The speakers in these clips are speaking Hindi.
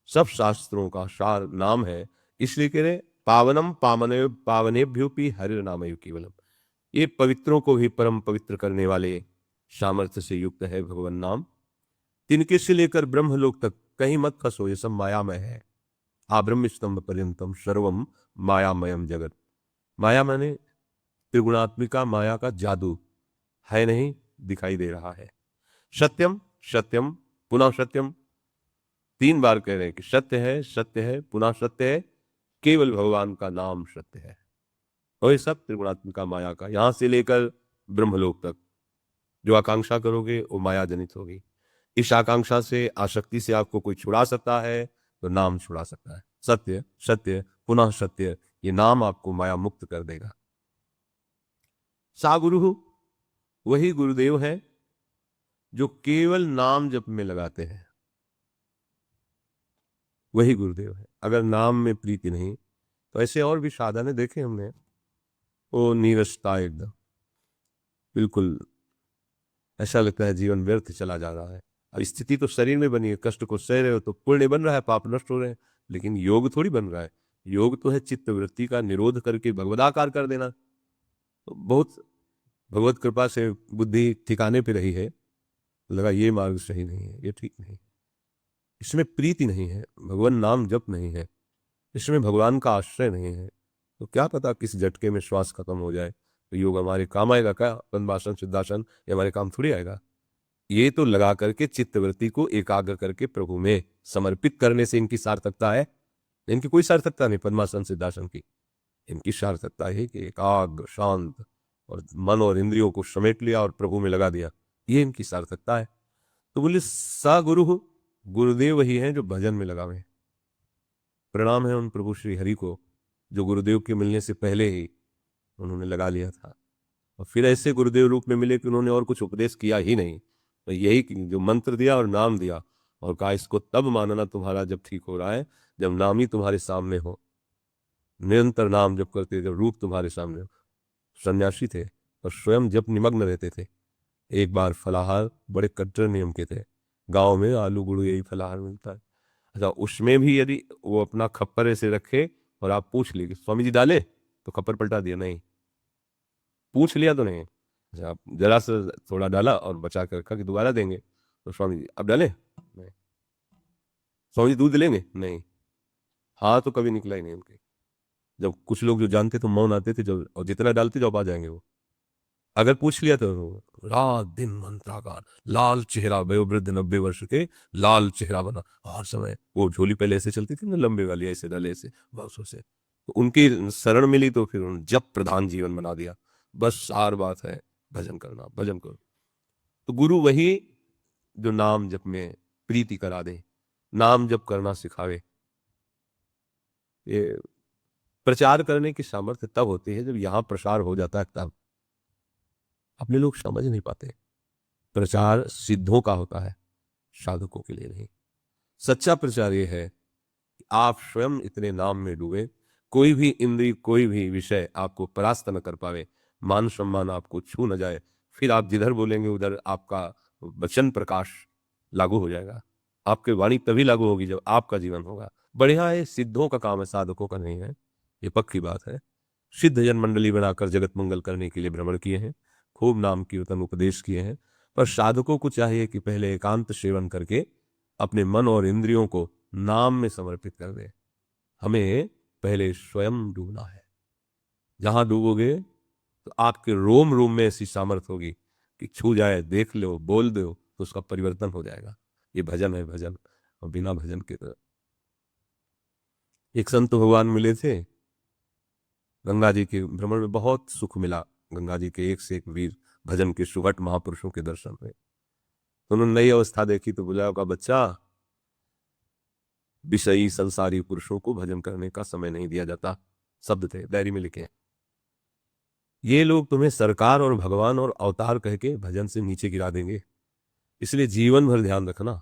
सब शास्त्रों का सार नाम है। इसलिए कह रहे पावनम पावनेभ्योपि हरि नामैव केवलम। ये पवित्रों को भी परम पवित्र करने वाले सामर्थ्य से युक्त है भगवान नाम। तिनके से लेकर ब्रह्मलोक तक कहीं मत फंसो, ये सब मायामय है। आ ब्रह्म स्तंभ पर्यंतम सर्वम मायामयम जगत। माया माने त्रिगुणात्मिका माया का जादू है, नहीं दिखाई दे रहा है। सत्यम सत्यम पुनः सत्यम, 3 बार कह रहे हैं कि सत्य है पुनः सत्य है, केवल भगवान का नाम सत्य है। और ये सब त्रिगुणात्मिका माया का, यहां से लेकर ब्रह्मलोक तक जो आकांक्षा करोगे वो माया जनित होगी। इस आकांक्षा से, आसक्ति से आपको कोई छुड़ा सकता है तो नाम छुड़ा सकता है। सत्य सत्य पुनः सत्य, ये नाम आपको माया मुक्त कर देगा। सा गुरु, वही गुरुदेव है जो केवल नाम जप में लगाते हैं, वही गुरुदेव है। अगर नाम में प्रीति नहीं तो ऐसे और भी साधन है, देखे हमने, वो नीरसता एकदम, बिल्कुल ऐसा लगता है जीवन व्यर्थ चला जा रहा है। अब स्थिति तो शरीर में बनी है, कष्ट को सह रहे हो तो पुण्य बन रहा है, पाप नष्ट हो रहे हैं, लेकिन योग थोड़ी बन रहा है। योग तो है चित्त वृत्ति का निरोध करके भगवदाकार कर देना। तो बहुत भगवत कृपा से बुद्धि ठिकाने पे रही है, लगा ये मार्ग सही नहीं है, ये ठीक नहीं, इसमें प्रीति नहीं है, भगवान नाम जप नहीं है, इसमें भगवान का आश्रय नहीं है, तो क्या पता किस झटके में श्वास खत्म हो जाए। तो योग हमारे काम आएगा क्या? पद्मासन सिद्धासन ये हमारे काम थोड़ी आएगा। ये तो लगा करके चित्तवृत्ति को एकाग्र करके प्रभु में समर्पित करने से इनकी सार्थकता है। इनकी कोई सार्थकता नहीं पद्मासन सिद्धासन की। इनकी सार्थकता है कि एकाग्र शांत और मन और इंद्रियों को समेट लिया और प्रभु में लगा दिया, ये इनकी सार्थकता है। तो बोले सा गुरु, गुरुदेव वही है जो भजन में लगा हुए। प्रणाम है उन प्रभु श्री हरि को जो गुरुदेव के मिलने से पहले ही उन्होंने लगा लिया था, और फिर ऐसे गुरुदेव रूप में मिले कि उन्होंने और कुछ उपदेश किया ही नहीं, तो यही जो मंत्र दिया और नाम दिया, और कहा इसको तब मानना तुम्हारा जब ठीक हो रहा है जब नाम ही तुम्हारे सामने हो, निरंतर नाम जब करते जब रूप तुम्हारे सामने हो। सन्यासी थे और स्वयं जब निमग्न रहते थे। एक बार फलाहार बड़े कट्टर नियम के थे, गांव में आलू गुड़ू यही फलाहार मिलता है। अच्छा, उसमें भी यदि वो अपना खप्पर ऐसे रखे और आप पूछ ली स्वामी जी डाले, तो खप्पर पलटा दिया, नहीं। पूछ लिया तो नहीं। अच्छा, आप जरा सा थोड़ा डाला और बचा कर रखा कि दोबारा देंगे, तो स्वामी जी अब डाले, नहीं। स्वामी जी दूध लेंगे, नहीं। हाँ तो कभी निकला ही नहीं उनके। जब कुछ लोग जो जानते तो मौन आते थे, जब और जितना डालते जब आ जाएंगे वो। अगर पूछ लिया तो रात दिन मंत्राकार, लाल चेहरा, वयोवृद्ध 90 वर्ष के, लाल चेहरा बना हर समय। वो झोली पहले ऐसे चलती थी ना लंबे वाली, ऐसे डाले ऐसे बस से, तो उनकी शरण मिली तो फिर उन्होंने जप प्रधान जीवन बना दिया। बस सार बात है, भजन करना, भजन करो। तो गुरु वही जो नाम जप में प्रीति करा दे, नाम जप करना सिखावे। ये प्रचार करने की सामर्थ्य तब होती है जब यहां प्रसार हो जाता है, तब अपने लोग समझ नहीं पाते। प्रचार सिद्धों का होता है, साधकों के लिए नहीं। सच्चा प्रचार ये है कि आप स्वयं इतने नाम में डूबे, कोई भी इंद्रिय कोई भी विषय आपको परास्त न कर पावे, मान सम्मान आपको छू न जाए, फिर आप जिधर बोलेंगे उधर आपका वचन प्रकाश लागू हो जाएगा। आपकी वाणी तभी लागू होगी जब आपका जीवन होगा। बढ़िया है, सिद्धों का काम है, साधकों का नहीं है, ये पक्की बात है। सिद्ध जन मंडली बनाकर जगत मंगल करने के लिए भ्रमण किए हैं, खूब नाम कीर्तन उपदेश किए हैं, पर साधकों को चाहिए कि पहले एकांत सेवन करके अपने मन और इंद्रियों को नाम में समर्पित कर दे। हमें पहले स्वयं डूबना है। जहां डूबोगे तो आपके रोम रोम में ऐसी सामर्थ होगी कि छू जाए, देख लो, बोल दो तो उसका परिवर्तन हो जाएगा। ये भजन है, भजन। और बिना भजन के तो एक संत भगवान मिले थे, गंगा जी के भ्रमण में बहुत सुख मिला। गंगा जी के एक से एक वीर भजन के सुभट महापुरुषों के दर्शन हुए। तो उन्होंने नई अवस्था देखी तो बुलाया, का बच्चा, विषयी संसारी पुरुषों को भजन करने का समय नहीं दिया जाता। शब्द थे, डायरी में लिखे। ये लोग तुम्हें सरकार और भगवान और अवतार कह के भजन से नीचे गिरा देंगे, इसलिए जीवन भर ध्यान रखना।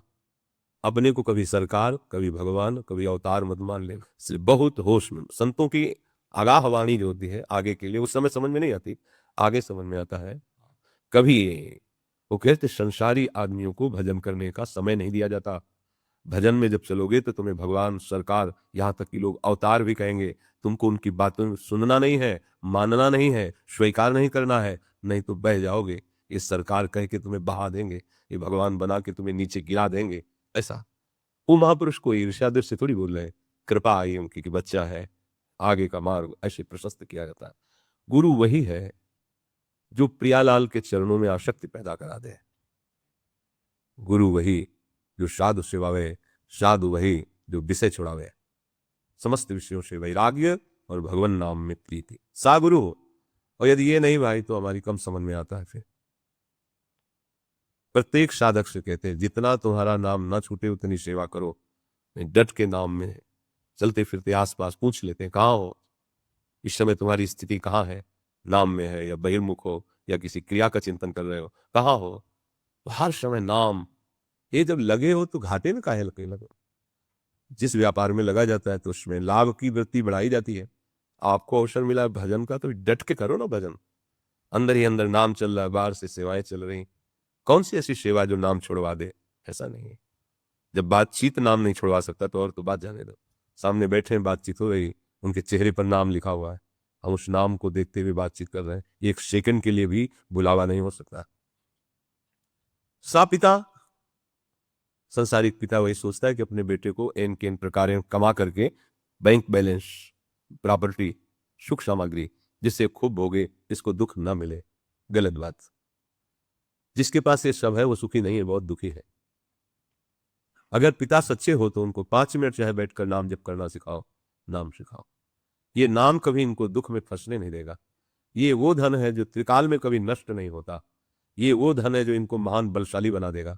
अपने को कभी सरकार, कभी भगवान, कभी अवतार मत मान ले। इसलिए बहुत होश में, संतों की आगाह वाणी जो होती है आगे के लिए, उस समय समझ में नहीं आती, आगे समझ में आता है। कभी वो कहते संसारी आदमियों को भजन करने का समय नहीं दिया जाता। भजन में जब चलोगे तो तुम्हें भगवान, सरकार, यहाँ तक कि लोग अवतार भी कहेंगे। तुमको उनकी बातों में सुनना नहीं है, मानना नहीं है, स्वीकार नहीं करना है, नहीं तो बह जाओगे। ये सरकार कह के तुम्हें बहा देंगे, ये भगवान बना के तुम्हें नीचे गिरा देंगे। ऐसा वो महापुरुष को ईर्ष्या दृष्टि से थोड़ी बोल रहे हैं, कृपा आई उनकी कि बच्चा है, आगे का मार्ग ऐसे प्रशस्त किया जाता है। गुरु वही है जो प्रियालाल के चरणों में आसक्ति पैदा करा दे। गुरु वही जो साधु सेवावे, साधु वही जो विषय छुड़ावे, समस्त विषयों से वैराग्य और भगवान नाम में प्रीति, सा गुरु हो। और यदि ये नहीं भाई तो हमारी कम समझ में आता है। फिर प्रत्येक साधक से कहते हैं जितना तुम्हारा नाम ना छूटे उतनी सेवा करो। डट के नाम में चलते फिरते आसपास पूछ लेते हैं कहाँ हो, इस समय तुम्हारी स्थिति कहाँ है, नाम में है या बहिर्मुख हो या किसी क्रिया का चिंतन कर रहे हो, कहाँ हो। तो हर समय नाम, ये जब लगे हो तो घाटे में काहे लगे। जिस व्यापार में लगा जाता है तो उसमें लाभ की वृत्ति बढ़ाई जाती है। आपको अवसर मिला भजन का तो डट के करो ना भजन। अंदर ही अंदर नाम चल रहा है, बाहर से सेवाएं चल रही, कौन सी ऐसी सेवा जो नाम छोड़वा दे। ऐसा नहीं है। जब बातचीत नाम नहीं छोड़वा सकता तो और तो बात जाने दो। सामने बैठे हैं, बातचीत हो रही, उनके चेहरे पर नाम लिखा हुआ है, हम उस नाम को देखते हुए बातचीत कर रहे हैं, एक सेकंड के लिए भी बुलावा नहीं हो सकता। सा पिता, संसारिक पिता वही सोचता है कि अपने बेटे को एन के एन प्रकार कमा करके बैंक बैलेंस, प्रॉपर्टी, सुख सामग्री, जिससे खूब भोगे, जिसको दुख ना मिले। गलत बात। जिसके पास ये सब है वो सुखी नहीं है, बहुत दुखी है। अगर पिता सच्चे हो तो उनको 5 मिनट चाहे बैठकर नाम जप करना सिखाओ, नाम सिखाओ। ये नाम कभी इनको दुख में फंसने नहीं देगा। ये वो धन है जो त्रिकाल में कभी नष्ट नहीं होता। ये वो धन है जो इनको महान बलशाली बना देगा।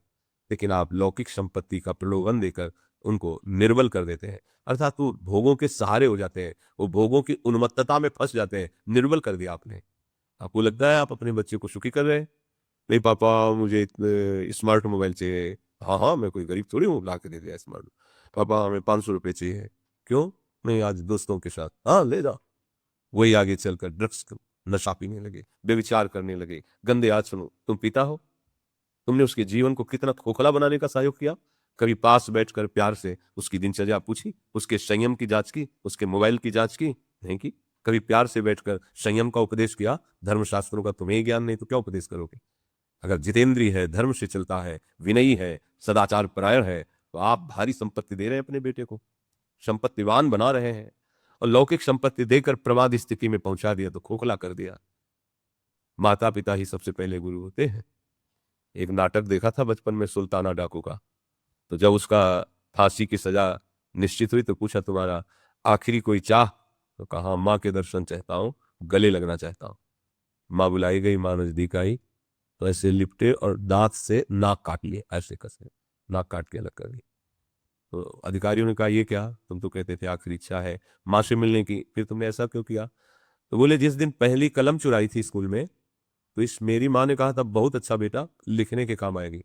लेकिन आप लौकिक संपत्ति का प्रलोभन देकर उनको निर्बल कर देते हैं, अर्थात वो भोगों के सहारे हो जाते हैं, वो भोगों की उन्मत्तता में फंस जाते हैं। निर्बल कर दिया आपने। आपको लगता है आप अपने बच्चे को सुखी कर रहे हैं। नहीं पापा मुझे स्मार्ट मोबाइल चाहिए। हाँ हाँ, मैं कोई गरीब थोड़ी हूँ ला के दे दिया स्मार्ट। पापा हमें 500 रुपये चाहिए। क्यों? नहीं, आज दोस्तों के साथ। हाँ ले जाओ। वही आगे चलकर ड्रग्स नशा पीने लगे, बेविचार करने लगे, गंदे आचरण। तुम पिता हो, तुमने उसके जीवन को कितना खोखला बनाने का सहयोग किया। कभी पास बैठकर प्यार से उसकी दिनचर्या पूछी, उसके संयम की जांच की, उसके मोबाइल की जांच की? नहीं की। कभी प्यार से बैठकर संयम का उपदेश किया? धर्मशास्त्रों का तुम्हें ज्ञान नहीं तो क्या उपदेश करोगे। अगर जितेंद्रिय है, धर्म से चलता है, विनयी है, सदाचार परायण है, तो आप भारी संपत्ति दे रहे हैं अपने बेटे को, संपत्तिवान बना रहे हैं। और लौकिक संपत्ति देकर प्रमाद स्थिति में पहुंचा दिया तो खोखला कर दिया। माता पिता ही सबसे पहले गुरु होते हैं। एक नाटक देखा था बचपन में, सुल्ताना डाकू का। तो जब उसका फांसी की सजा निश्चित हुई तो पूछा तुम्हारा आखिरी कोई चाह? तो कहा माँ के दर्शन चाहता हूँ, गले लगना चाहता हूँ। माँ बुलाई गई, माँ नजदीक आई तो ऐसे लिपटे और दांत से नाक काट लिए, ऐसे कसे नाक काट के अलग कर दी। तो अधिकारियों ने कहा ये क्या, तुम तो कहते थे आखिरी इच्छा है माँ से मिलने की, फिर तुमने ऐसा क्यों किया? तो बोले जिस दिन पहली कलम चुराई थी स्कूल में, तो इस मेरी माँ ने कहा था बहुत अच्छा बेटा, लिखने के काम आएगी।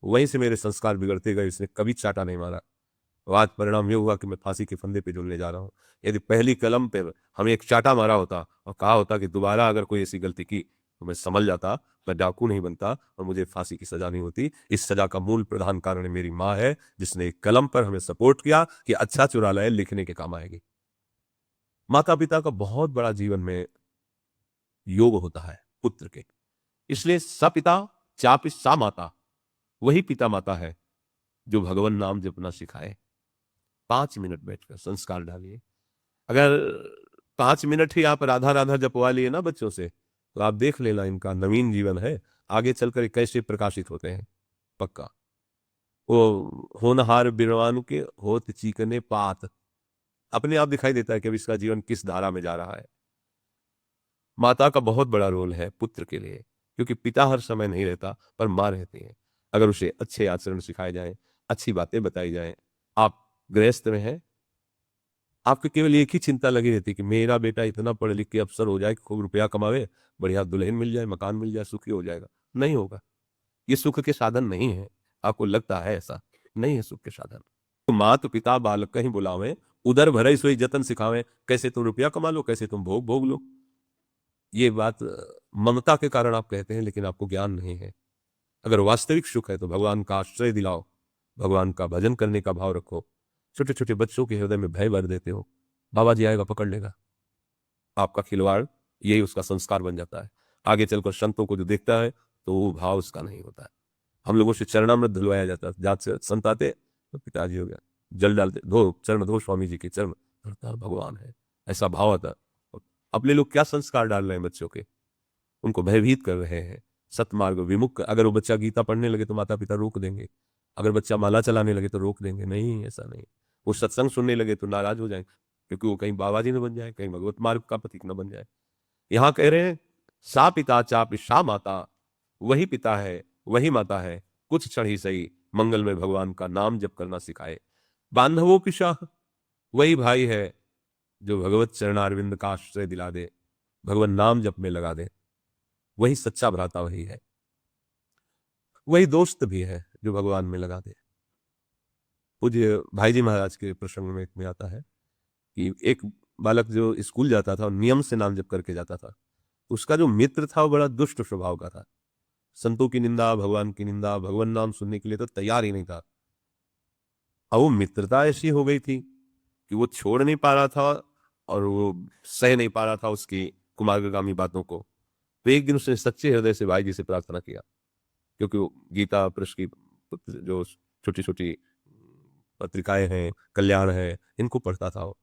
वहीं से मेरे संस्कार बिगड़ते गए, इसने कभी चाटा नहीं मारा। तो आज परिणाम ये हुआ कि मैं फांसी के फंदे पे झूलने जा रहा हूँ। यदि पहली कलम पे हमें एक चाटा मारा होता और कहा होता कि दोबारा अगर कोई ऐसी गलती की तो मैं संभल जाता, मैं डाकू नहीं बनता और मुझे फांसी की सजा नहीं होती। इस सजा का मूल प्रधान कारण मेरी माँ है, जिसने एक कलम पर हमें सपोर्ट किया कि अच्छा चुरा लाए, लिखने के काम आएगी। माता पिता का बहुत बड़ा जीवन में योग होता है पुत्र के। इसलिए सपिता चापि सा माता, वही पिता माता है जो भगवान नाम जपना सिखाए। 5 मिनट बैठकर संस्कार डालिए। अगर 5 मिनट ही आप राधा राधा जपवा लिए ना बच्चों से, तो आप देख लेना इनका नवीन जीवन है, आगे चलकर कैसे प्रकाशित होते हैं। पक्का। वो होनहार बिरवान के होत चीकने पात, अपने आप दिखाई देता है कि अब इसका जीवन किस धारा में जा रहा है। माता का बहुत बड़ा रोल है पुत्र के लिए, क्योंकि पिता हर समय नहीं रहता पर माँ रहती है। अगर उसे अच्छे आचरण सिखाए जाएं, अच्छी बातें बताई जाएं। आप गृहस्थ में हैं, आपको केवल एक ही चिंता लगी रहती है कि मेरा बेटा इतना पढ़ लिख के अफसर हो जाए, खूब रुपया कमावे, बढ़िया दुल्हन मिल जाए, मकान मिल जाए, सुखी हो जाएगा। नहीं होगा। ये सुख के साधन नहीं है। आपको लगता है ऐसा, नहीं है सुख के साधन। तो मात पिता बालक कहीं बुलावे, उधर भरे सोई जतन सिखावे। कैसे तुम रुपया कमा लो, कैसे तुम भोग भोग लो। ये बात ममता के कारण आप कहते हैं, लेकिन आपको ज्ञान नहीं है। अगर वास्तविक सुख है तो भगवान का आश्रय दिलाओ, भगवान का भजन करने का भाव रखो। छोटे छोटे बच्चों के हृदय में भय भर देते हो, बाबा जी आएगा पकड़ लेगा, आपका खिलवाड़, यही उसका संस्कार बन जाता है। आगे चलकर संतों को जो देखता है तो वो भाव उसका नहीं होता है। हम लोगों से चरणामृत धुलवाया जाता है, जात से संत आते तो पिताजी हो गया, जल डालते, धो चरण, धो स्वामी जी के चरण, भगवान है, ऐसा भाव आता। अपने लोग क्या संस्कार डाल रहे हैं बच्चों के, उनको भयभीत कर रहे हैं, सतमार्ग विमुख। अगर वो बच्चा गीता पढ़ने लगे तो माता पिता रोक देंगे, अगर बच्चा माला चलाने लगे तो रोक देंगे, नहीं ऐसा नहीं। वो सत्संग सुनने लगे तो नाराज हो जाएंगे, क्योंकि वो कहीं बाबा जी न बन जाए, कहीं भगवत मार्ग का प्रतीक न बन जाए। यहां कह रहे हैं सा पिता चाप सा माता, वही पिता है वही माता है, कुछ क्षण ही सही मंगल में भगवान का नाम जप करना सिखाए। बांधवों की शाह, वही भाई है जो भगवत चरणारविंद का आश्रय दिला दे, भगवान नाम जप में लगा दे, वही सच्चा भ्राता वही है, वही दोस्त भी है जो भगवान में लगा दे। पूज्य भाई जी महाराज के प्रसंग में एक में आता है कि एक बालक जो स्कूल जाता था और नियम से नाम जप करके जाता था, उसका जो मित्र था वो बड़ा दुष्ट स्वभाव का था, संतों की निंदा, भगवान की निंदा, भगवान नाम सुनने के लिए तो तैयार ही नहीं था। अब वो मित्रता ऐसी हो गई थी कि वो छोड़ नहीं पा रहा था और वो सह नहीं पा रहा था उसकी कुमार्गामी बातों को। तो एक दिन उसने सच्चे हृदय से भाई जी से प्रार्थना किया, क्योंकि वो गीता प्रेस की जो छोटी छोटी पत्रिकाएं हैं, कल्याण है, इनको पढ़ता था वो,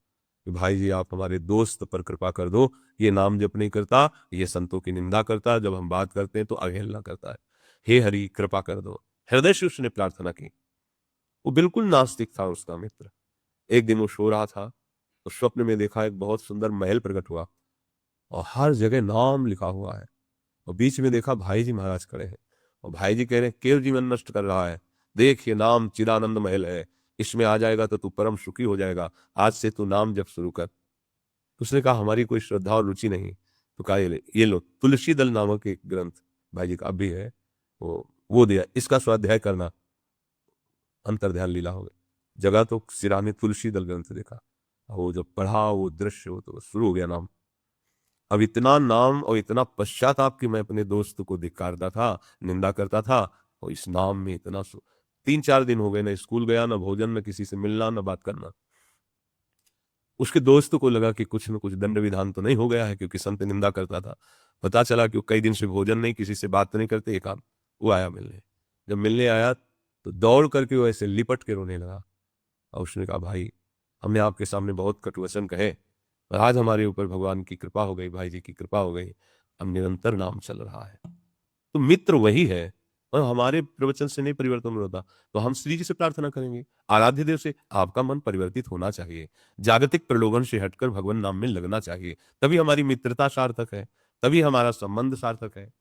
कि भाई जी आप हमारे दोस्त पर कृपा कर दो, ये नाम जप नहीं करता, ये संतों की निंदा करता, जब हम बात करते हैं तो अवहेलना करता है, हे हरि कृपा कर दो। हृदय से उसने प्रार्थना की। वो बिल्कुल नास्तिक था उसका मित्र। एक दिन वो सो रहा था तो स्वप्न में देखा एक बहुत सुंदर महल प्रकट हुआ और हर जगह नाम लिखा हुआ है, और बीच में देखा भाई जी महाराज खड़े हैं, और भाई जी कह रहे हैं केव जीवन नष्ट कर रहा है, देख ये नाम चिदानंद महल है, इसमें आ जाएगा तो तू परम सुखी हो जाएगा, आज से तू नाम जप शुरू कर। तो उसने कहा हमारी कोई श्रद्धा और रुचि नहीं। तो कहा ये लो तुलसी दल नामक एक ग्रंथ भाई जी का अब भी है, वो दिया, इसका स्वाध्याय करना। अंतर ध्यान लीला हो गई, जगह तो सिरा में तुलसी दल ग्रंथ देखा, वो जब पढ़ा वो दृश्य हो तो शुरू हो गया नाम। अब इतना नाम और इतना पश्चाताप कि मैं अपने दोस्त को धिक्कारता था, निंदा करता था, और इस नाम में इतना 3-4 दिन हो गए, ना स्कूल गया, ना भोजन, ना किसी से मिलना, ना बात करना। उसके दोस्त को लगा कि कुछ न कुछ दंड विधान तो नहीं हो गया है, क्योंकि संत निंदा करता था। पता चला कि वो कई दिन से भोजन नहीं, किसी से बात नहीं करते, एक काम वो आया मिलने। जब मिलने आया तो दौड़ करके वो ऐसे लिपट के रोने लगा, और उसने कहा भाई हमने आपके सामने बहुत कटु वचन कहे, पर आज हमारे ऊपर भगवान की कृपा हो गई, भाई जी की कृपा हो गई, अब निरंतर नाम चल रहा है। तो मित्र वही है, और हमारे प्रवचन से नहीं परिवर्तन होता। तो हम श्री जी से प्रार्थना करेंगे, आराध्य देव से, आपका मन परिवर्तित होना चाहिए, जागतिक प्रलोभन से हटकर भगवान नाम में लगना चाहिए, तभी हमारी मित्रता सार्थक है, तभी हमारा संबंध सार्थक है।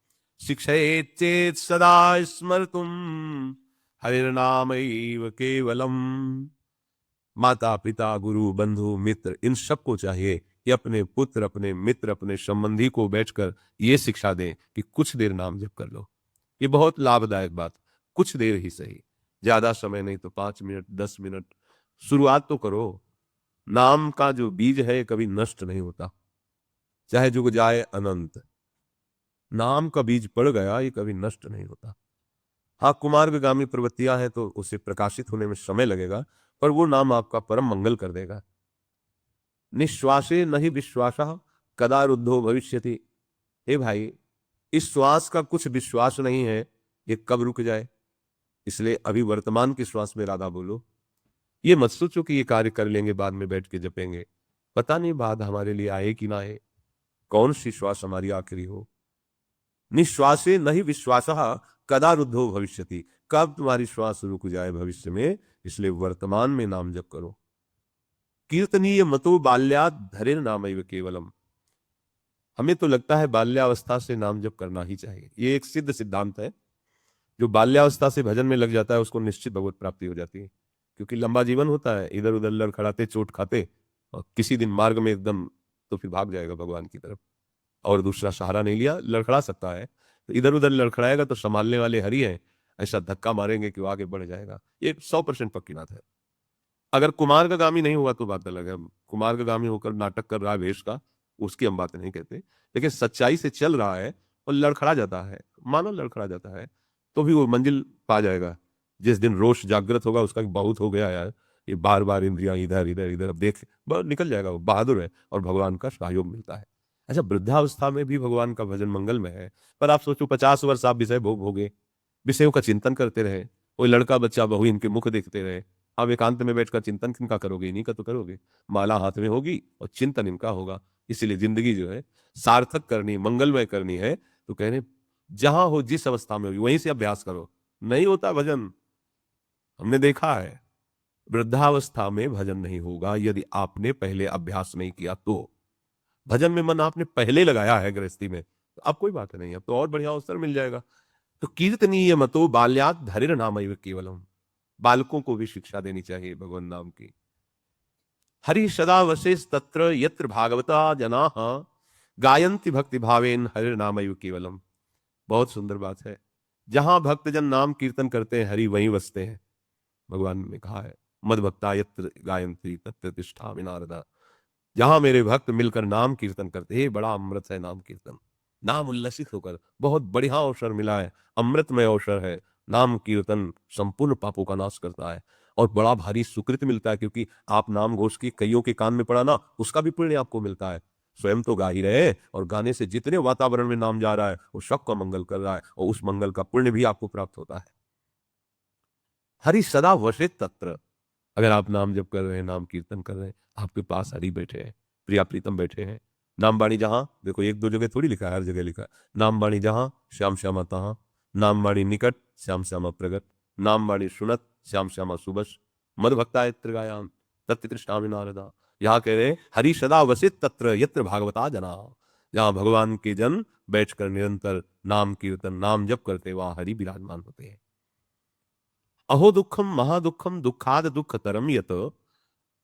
शिक्षयेत् चेत् सदा स्मर्तुम हरिर्नामैव केवलम। माता पिता गुरु बंधु मित्र इन सबको चाहिए कि अपने पुत्र, अपने मित्र, अपने संबंधी को बैठकर ये शिक्षा दें कि कुछ देर नाम जप कर लो। ये बहुत लाभदायक बात, कुछ देर ही सही, ज्यादा समय नहीं तो 5 मिनट 10 मिनट शुरुआत तो करो। नाम का जो बीज है कभी नष्ट नहीं होता, चाहे जुग जाए अनंत, नाम का बीज पड़ गया ये कभी नष्ट नहीं होता। हाँ कुमार्गामी प्रवृत्तियां हैं तो उसे प्रकाशित होने में समय लगेगा, पर वो नाम आपका परम मंगल कर देगा। निश्वासे नहीं विश्वासा कदा रुद्धो भविष्यति। हे भाई इस श्वास का कुछ विश्वास नहीं है, ये कब रुक जाए, इसलिए अभी वर्तमान के श्वास में राधा बोलो। ये मत सोचो कि ये कार्य कर लेंगे बाद में बैठ के जपेंगे, पता नहीं बाद हमारे लिए आए कि ना आए, कौन सी श्वास हमारी आखिरी हो। निश्वासे नहीं विश्वासा कदा रुद्धो भविष्यति, कब तुम्हारी श्वास रुक जाए भविष्य में, इसलिए वर्तमान में नाम जप करो। कीर्तनीय मतो बाल्यात धरे नाम केवलम। हमें तो लगता है बाल्यावस्था से नाम जप करना ही चाहिए, ये एक सिद्ध सिद्धांत है। जो बाल्यावस्था से भजन में लग जाता है उसको निश्चित भगवत प्राप्ति हो जाती है, क्योंकि लंबा जीवन होता है, इधर उधर लड़खड़ाते चोट खाते, और किसी दिन मार्ग में एकदम तो फिर भाग जाएगा भगवान की तरफ, और दूसरा सहारा नहीं लिया, लड़खड़ा सकता है, तो इधर उधर लड़खड़ाएगा तो संभालने वाले हरि हैं, ऐसा धक्का मारेंगे कि वो आगे बढ़ जाएगा। ये 100% पक्की बात है। अगर कुमार्गामी नहीं हुआ तो बात अलग है, कुमार्गामी होकर नाटक कर रहा है भेष का, उसकी हम बात नहीं कहते, लेकिन सच्चाई से चल रहा है और लड़खड़ा जाता है, मानो लड़खड़ा जाता है, तो भी वो मंजिल पा जाएगा। जिस दिन रोष जागृत होगा उसका बहुत हो गया यार, ये बार बार इंद्रियां इधर इधर इधर, अब देख बस निकल जाएगा, वो बहादुर है और भगवान का सहयोग मिलता है। अच्छा, वृद्धावस्था में भी भगवान का भजन मंगलमय है। पर आप सोचो 50 वर्ष आप विषय भोग भोगे, विषयों का चिंतन करते रहे, कोई लड़का बच्चा बहू इनके मुख देखते रहे, आप एकांत में बैठकर चिंतन किनका करोगे? इन्हीं का तो करोगे। माला हाथ में होगी और चिंतन इनका होगा। इसलिए जिंदगी जो है सार्थक करनी, मंगलमय करनी है, तो कह रहे जहां हो, जिस अवस्था में हो, वहीं से अभ्यास करो। नहीं होता भजन, हमने देखा है। वृद्धावस्था में भजन नहीं होगा यदि आपने पहले अभ्यास नहीं किया तो। भजन में मन आपने पहले लगाया है गृहस्थी में, तो अब कोई बात नहीं, अब तो और बढ़िया अवसर मिल जाएगा। तो कीर्तनीय मतो बाल्यात धरिर नामैव केवलम, बालकों को भी शिक्षा देनी चाहिए भगवान नाम की। हरि सदा वसेस तत्र यत्र भागवता जनाः गायन्ति भक्ति भावेन हरिर नामैव केवलम। बहुत सुंदर बात है। जहां भक्तजन नाम कीर्तन करते हैं, हरि वहीं वसते हैं। भगवान ने कहा है, मद भक्ता यत्र गायन्ति तत्र तिष्ठामि नारदा। जहां मेरे भक्त मिलकर नाम कीर्तन करते हैं, बड़ा अमृत है नाम कीर्तन। नाम उल्लसित होकर, बहुत बढ़िया अवसर मिला है, अमृतमय अवसर है। नाम कीर्तन संपूर्ण पापों का नाश करता है और बड़ा भारी सुकृत मिलता है, क्योंकि आप नाम घोष की कईयों के कान में पड़ा ना, उसका भी पुण्य आपको मिलता है। स्वयं तो गा ही रहे, और गाने से जितने वातावरण में नाम जा रहा है वो सबका मंगल कर रहा है, और उस मंगल का पुण्य भी आपको प्राप्त होता है। हरि सदा वशित तत्र, अगर आप नाम जप कर रहे हैं, नाम कीर्तन कर रहे हैं, आपके पास हरि बैठे हैं, प्रिया प्रीतम बैठे हैं। नाम बाणी जहां, देखो एक दो जगह थोड़ी लिखा है, हर जगह लिखा है, नाम बाणी जहां श्याम श्यामा तहां, नाम बाणी निकट श्याम श्यामा प्रगट, नाम बाणी सुनत श्याम श्यामा सुबस, मद भक्ता यत्र गायाम तत्र तृष्णामि नारदा। यहाँ कह रहे हरि सदा वसित तत्र यत्र भागवता जना, जहां भगवान के जन बैठकर निरंतर नाम कीर्तन नाम जप करते, वहां हरि विराजमान होते हैं। अहो दुखम महादुखम दुखाद दुख तरम यत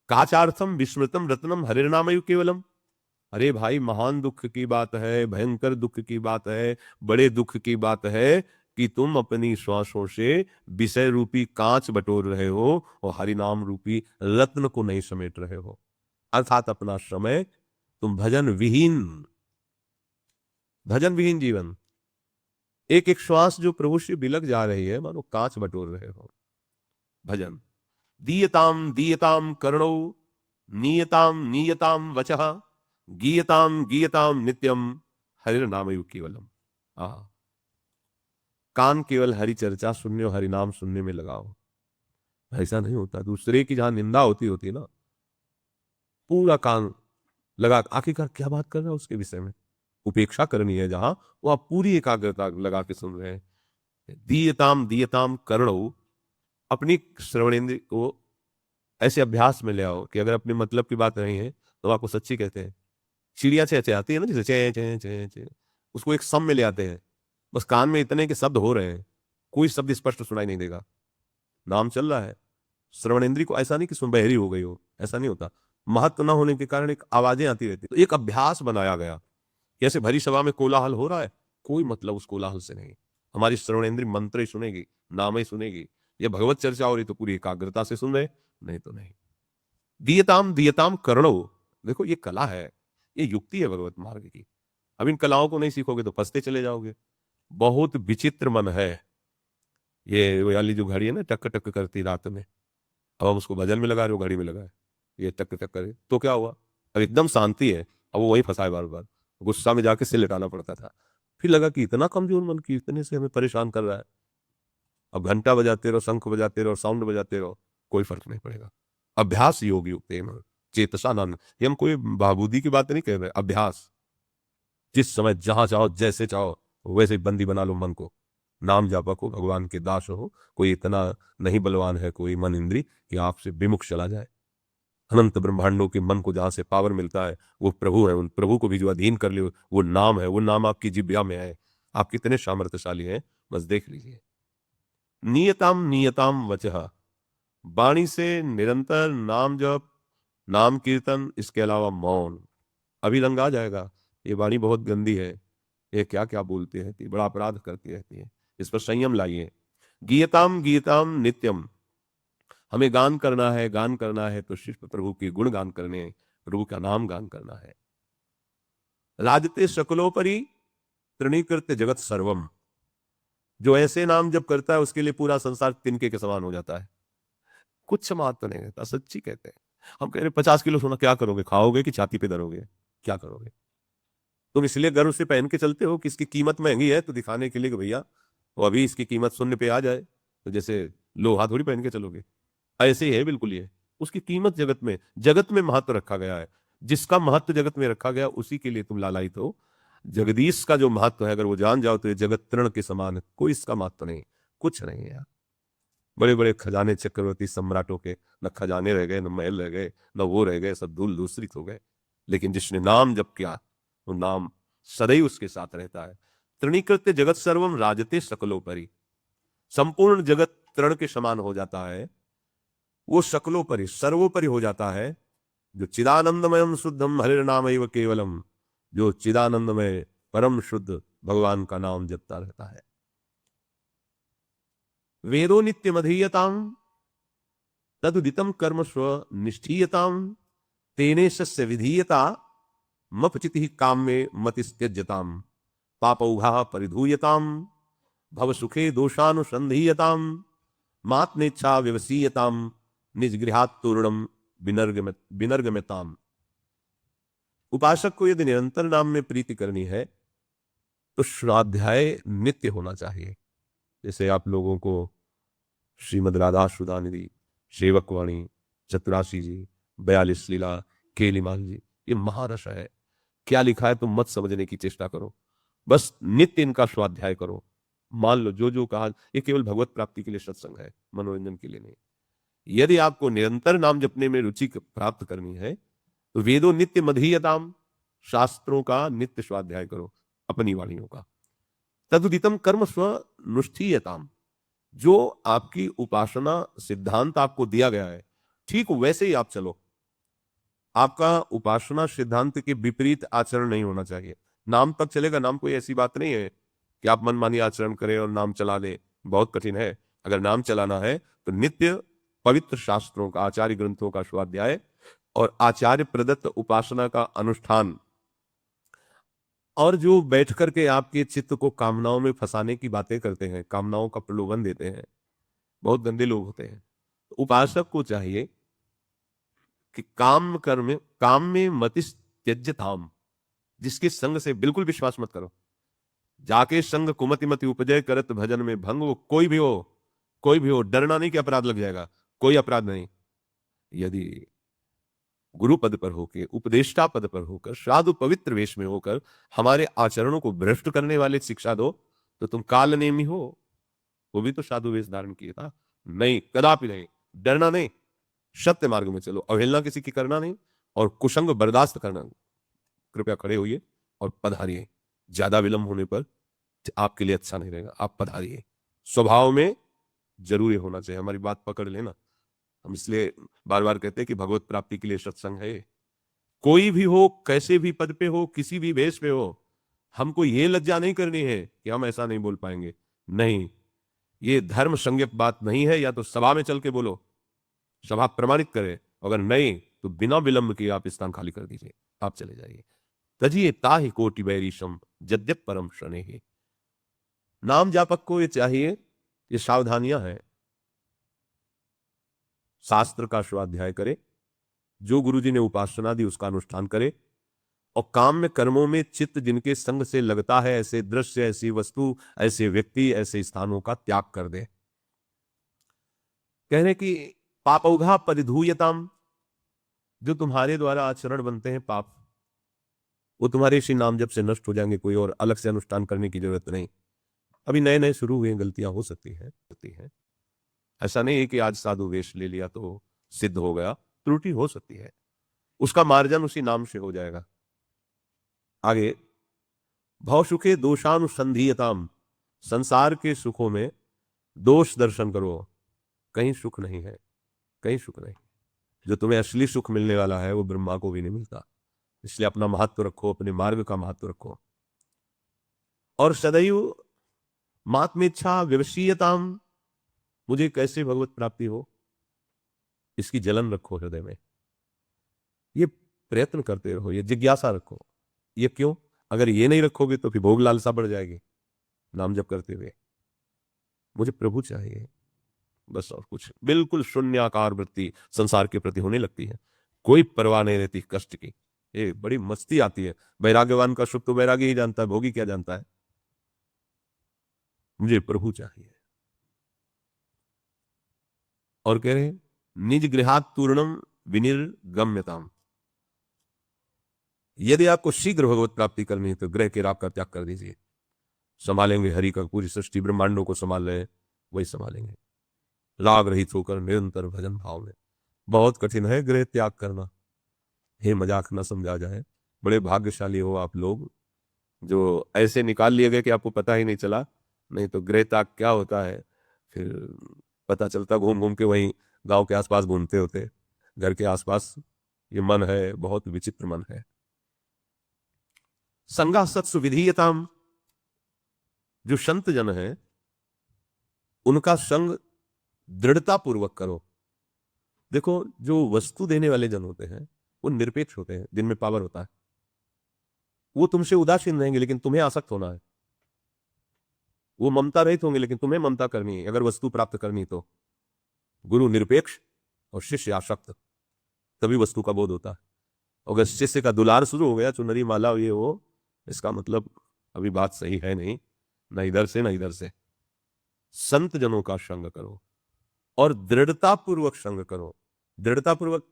काचार्थम विस्मृतम रत्नम हरिर्नामयु केवलम। अरे भाई, महान दुख की बात है, भयंकर दुख की बात है, बड़े दुख की बात है कि तुम अपनी श्वासों से विषय रूपी कांच बटोर रहे हो और हरिनाम रूपी रत्न को नहीं समेट रहे हो। अर्थात अपना समय तुम भजन विहीन जीवन, एक एक श्वास जो प्रभु से बिलक जा रही है, मानो कांच बटोर रहे हो। भजन दीयताम दीयताम कर्णो नीयताम नीयताम वचः गीयताम गीयताम नित्यम हरिर नामयु केवलम। कान केवल हरि चर्चा सुनने और हरि नाम सुनने में लगाओ। ऐसा नहीं होता, दूसरे की जहां निंदा होती होती ना, पूरा कान लगा, आखिरकार क्या बात कर रहा है उसके विषय में, उपेक्षा करनी है जहां, वो आप पूरी एकाग्रता लगा के सुन रहे हैं। दीयताम दीयताम कर्णो, अपनी श्रवणेन्द्र को ऐसे अभ्यास में ले आओ कि अगर अपने मतलब की बात नहीं है तो आपको सच्ची कहते हैं। चिड़िया चें आती है ना, जैसे चे चे चे चे, उसको एक सम में ले आते हैं, बस कान में इतने के शब्द हो रहे हैं, कोई शब्द स्पष्ट सुनाई नहीं देगा, नाम चल रहा है। श्रवणेन्द्री को ऐसा नहीं कि सुन बहरी हो गई हो, ऐसा नहीं होता। महत्व न होने के कारण एक आवाजें आती रहती, तो एक अभ्यास बनाया गया। कैसे भरी सभा में कोलाहल हो रहा है, कोई मतलब उस कोलाहल से नहीं, हमारी श्रवणेन्द्री मंत्र ही सुनेगी, नाम ही सुनेगी। ये भगवत चर्चा हो रही तो पूरी एकाग्रता से सुन रहे, नहीं तो नहीं। दीयताम दीयताम करणो, देखो ये कला है, ये युक्ति है भगवत मार्ग की। अब इन कलाओं को नहीं सीखोगे तो फंसते चले जाओगे। बहुत विचित्र मन है ये वाली जो घड़ी है ना, टक टक करती रात में, अब हम उसको भजन में लगा रहे हो, घड़ी में लगाए, ये टक टक करे तो क्या हुआ? अब एकदम शांति है, अब वो वही फंसाए बार बार, गुस्सा में जाके सिर लटाना पड़ता था। फिर लगा कि इतना कमजोर मन की इतने से हमें परेशान कर रहा है। अब घंटा बजाते रहो, शंख बजाते रहो, साउंड बजाते रहो, कोई फर्क नहीं पड़ेगा। अभ्यास योग युक्त चेतसा नन, ये हम कोई बहाबूदी की बात नहीं कह रहे, अभ्यास। जिस समय जहां चाहो जैसे चाहो वैसे ही बंदी बना लो मन को, नाम जापक हो, भगवान के दास हो। कोई इतना नहीं बलवान है कोई मन इंद्री कि आपसे विमुख चला जाए। अनंत ब्रह्मांडों के मन को जहां से पावर मिलता है वो प्रभु है, उन प्रभु को भी जो अधीन कर ले वो नाम है, वो नाम आपकी जिब्या में है। आप कितने सामर्थ्यशाली हैं, बस देख लीजिए। नियताम नियताम वचः, वाणी से निरंतर नाम जप, नाम कीर्तन, इसके अलावा मौन। अभी रंग आ जाएगा, ये वाणी बहुत गंदी है, ये क्या क्या बोलती रहती है, बड़ा अपराध करती रहती है, इस पर संयम लाइए। गीयताम गीयताम नित्यम, हमें गान करना है, गान करना है तो शिष्ट प्रभु के गुण गान करने, प्रभु का नाम गान करना है। राजते सकलोपरि तृणीकृत्य जगत सर्वम, जो ऐसे नाम जब करता है उसके लिए पूरा संसार तिनके के समान हो जाता है, कुछ महत्व नहीं रहता। सच्ची कहते हैं। हम कह रहे 50 किलो सोना क्या करोगे, खाओगे कि छाती पे धरोगे, क्या करोगे? तुम इसलिए गर्व से पहन के चलते हो कि इसकी कीमत महंगी है, तो दिखाने के लिए कि भैया वो अभी इसकी कीमत शून्य पे आ जाए तो जैसे लोहा थोड़ी पहन के चलोगे। ऐसे ही है बिल्कुल ये। उसकी कीमत जगत में महत्व रखा गया है। जिसका महत्व जगत में रखा गया उसी के लिए तुम लालायित हो। जगदीश का जो महत्व है अगर वो जान जाओ तो ये जगत तृण के समान है, कोई इसका महत्व नहीं, कुछ नहीं है यार। बड़े बड़े खजाने चक्रवर्ती सम्राटों के न खजाने रह गए, न महल रह गए, न वो रह गए, सब धूल धूसरित हो गए। लेकिन जिसने नाम जप किया वो नाम सदैव उसके साथ रहता है। तृणीकृत्य जगत सर्वम राजते सकलोपरि, संपूर्ण जगत तृण के समान हो जाता है, वो सकलोपरि सर्वोपरि हो जाता है। जो चिदानंदमयम शुद्धम हरिर नाम एव केवलम, जो चिदानंदमय परम शुद्ध भगवान का नाम जपता रहता है। वेदो नित्यमधीयताम तदुदितम कर्म स्व निष्ठीयताम तेने सस्य विधीयता मपचिति काम में मतिस्त्यज्यताम पापौघा परिधूयताम भव सुखे दोषानुसंधीयताम मात्नेच्छा व्यवसीयताम निज गृहात् तूर्णम विनर्गम्यताम। उपासक को यदि निरंतर नाम में प्रीति करनी है तो स्वाध्याय नित्य होना चाहिए। जैसे आप लोगों को श्रीमद राधा सुधानिधि, सेवकवाणी, चतुराशी जी, 42 लीला, केलीमाल जी, ये महारस है। क्या लिखा है तुम मत समझने की चेष्टा करो, बस नित्य इनका स्वाध्याय करो। मान लो जो जो कहा, ये केवल भगवत प्राप्ति के लिए सत्संग है, मनोरंजन के लिए नहीं। यदि आपको निरंतर नाम जपने में रुचि प्राप्त करनी है तो वेदों नित्य मधीयताम, शास्त्रों का नित्य स्वाध्याय करो, अपनी वाणियों का। तदुदितम कर्म स्व नुष्ठीयताम, जो आपकी उपासना सिद्धांत आपको दिया गया है ठीक वैसे ही आप चलो। आपका उपासना सिद्धांत के विपरीत आचरण नहीं होना चाहिए। नाम तक चलेगा, नाम कोई ऐसी बात नहीं है कि आप मनमानी आचरण करें और नाम चला ले, बहुत कठिन है। अगर नाम चलाना है तो नित्य पवित्र शास्त्रों का, आचार्य ग्रंथों का स्वाध्याय और आचार्य प्रदत्त उपासना का अनुष्ठान। और जो बैठ करके आपके चित्त को कामनाओं में फंसाने की बातें करते हैं, कामनाओं का प्रलोभन देते हैं, बहुत गंदे लोग होते हैं। तो उपासक को चाहिए कि काम में मतिस त्यज्यताम, जिसके संग से बिल्कुल विश्वास मत करो। जाके संग कुमति मति उपजय करत भजन में भंग, वो कोई भी हो, कोई भी हो, डरना नहीं कि अपराध लग जाएगा, कोई अपराध नहीं। यदि गुरु पद पर होकर, उपदेष्टा पद पर होकर, साधु पवित्र वेश में होकर हमारे आचरणों को भ्रष्ट करने वाले शिक्षा दो तो तुम काल नेमी हो। वो भी तो साधु वेश धारण किया था। नहीं, कदापि नहीं, डरना नहीं, सत्य मार्ग में चलो, अवहेलना किसी की करना नहीं और कुसंग बर्दाश्त करना। कृपया खड़े होइए और पधारिए। ज्यादा विलंब होने पर आपके लिए अच्छा नहीं रहेगा, आप पधारिए। स्वभाव में जरूरी होना चाहिए, हमारी बात पकड़ लेना। हम इसलिए बार बार कहते हैं कि भगवत प्राप्ति के लिए सत्संग है। कोई भी हो, कैसे भी पद पे हो, किसी भी वेश पे हो, हमको ये लज्जा नहीं करनी है कि हम ऐसा नहीं बोल पाएंगे। नहीं, ये धर्म संज्ञक बात नहीं है। या तो सभा में चल के बोलो, सभा प्रमाणित करे, अगर नहीं तो बिना विलंब के आप स्थान खाली कर दीजिए, आप चले जाइए। तजिए ताहि कोटि बैरिशम जद्यप परम शनेहि। नाम जापक को ये चाहिए, ये सावधानियां हैं। शास्त्र का स्वाध्याय करे, जो गुरुजी ने उपासना दी उसका अनुष्ठान करे, और काम में कर्मों में चित्त जिनके संग से लगता है, ऐसे दृश्य, ऐसी वस्तु, ऐसे व्यक्ति, ऐसे स्थानों का त्याग कर दे। कह रहे कि पापौघा परिधूयताम, जो तुम्हारे द्वारा आचरण बनते हैं पाप, वो तुम्हारे इसी नाम जप से नष्ट हो जाएंगे। कोई और अलग से अनुष्ठान करने की जरूरत नहीं। अभी नए नए शुरू हुए, गलतियां हो सकती हैं। ऐसा नहीं है कि आज साधु वेश ले लिया तो सिद्ध हो गया, त्रुटि हो सकती है, उसका मार्जन उसी नाम से हो जाएगा। आगे, भव सुखे दोषानुसंधीयताम, संसार के सुखों में दोष दर्शन करो। कहीं सुख नहीं है, कहीं सुख नहीं। जो तुम्हें असली सुख मिलने वाला है वो ब्रह्मा को भी नहीं मिलता। इसलिए अपना महत्व रखो, अपने मार्ग का महत्व रखो। और सदैव मात्मेच्छा व्यवसीयताम, मुझे कैसे भगवत प्राप्ति हो, इसकी जलन रखो हृदय में। ये प्रयत्न करते रहो, ये जिज्ञासा रखो। ये क्यों? अगर ये नहीं रखोगे तो फिर भोग लालसा बढ़ जाएगी नाम जप करते हुए। मुझे प्रभु चाहिए, बस और कुछ। बिल्कुल शून्याकार वृत्ति संसार के प्रति होने लगती है, कोई परवाह नहीं रहती कष्ट की, ये बड़ी मस्ती आती है। वैराग्यवान का सुख तो वैराग्य ही जानता है, भोगी क्या जानता है। मुझे प्रभु चाहिए। और कह रहे निज गृहात पूर्णम विनिर्गम्यताम, यदि आपको शीघ्र भगवत प्राप्ति करनी है तो गृह के राग का त्याग कर दीजिए। संभालेंगे हरि का, पूरी सृष्टि ब्रह्मांडों को संभाल रहे वही संभालेंगे, राग रहित होकर निरंतर भजन भाव में। बहुत कठिन है गृह त्याग करना, हे मजाक न समझा जाए। बड़े भाग्यशाली हो आप लोग जो ऐसे निकाल लिए गए कि आपको पता ही नहीं चला, नहीं तो गृह त्याग क्या होता है फिर पता चलता घूम घूम के वहीं गांव के आसपास घूमते होते। घर के आसपास ये मन है, बहुत विचित्र मन है। संगा सत्सु विधीयताम, जो संत जन है उनका संग दृढ़ता पूर्वक करो। देखो जो वस्तु देने वाले जन होते हैं वो निरपेक्ष होते हैं, जिनमें पावर होता है, वो तुमसे उदासीन रहेंगे लेकिन तुम्हें आसक्त होना है। वो ममता रहित होंगे लेकिन तुम्हें ममता करनी है अगर वस्तु प्राप्त करनी तो। गुरु निरपेक्ष और शिष्य आसक्त, तभी वस्तु का बोध होता है। अगर शिष्य का दुलार शुरू हो गया, चुनरी माला ये वो, इसका मतलब अभी बात सही है नहीं, न इधर से न इधर से। संत जनों का संग करो और दृढ़तापूर्वक संग करो। दृढ़तापूर्वक,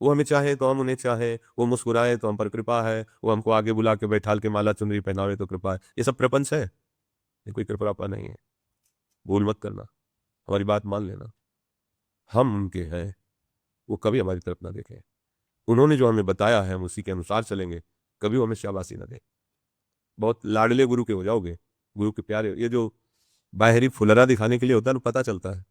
वो हमें चाहे तो हम उन्हें चाहे, वो मुस्कुराए तो हम पर कृपा है, वो हमको आगे बुला के बैठाल के माला चुनरी पहनावे तो कृपा है। ये सब प्रपंच है, ये कोई कृपा नहीं है। भूल मत करना, हमारी बात मान लेना। हम उनके हैं, वो कभी हमारी तरफ ना देखें। उन्होंने जो हमें बताया है हम उसी के अनुसार चलेंगे, कभी वो हमें शाबाशी ना दे। बहुत लाडले गुरु के हो जाओगे, गुरु के प्यारे। ये जो बाहरी फुलरा दिखाने के लिए होता है ना, पता चलता है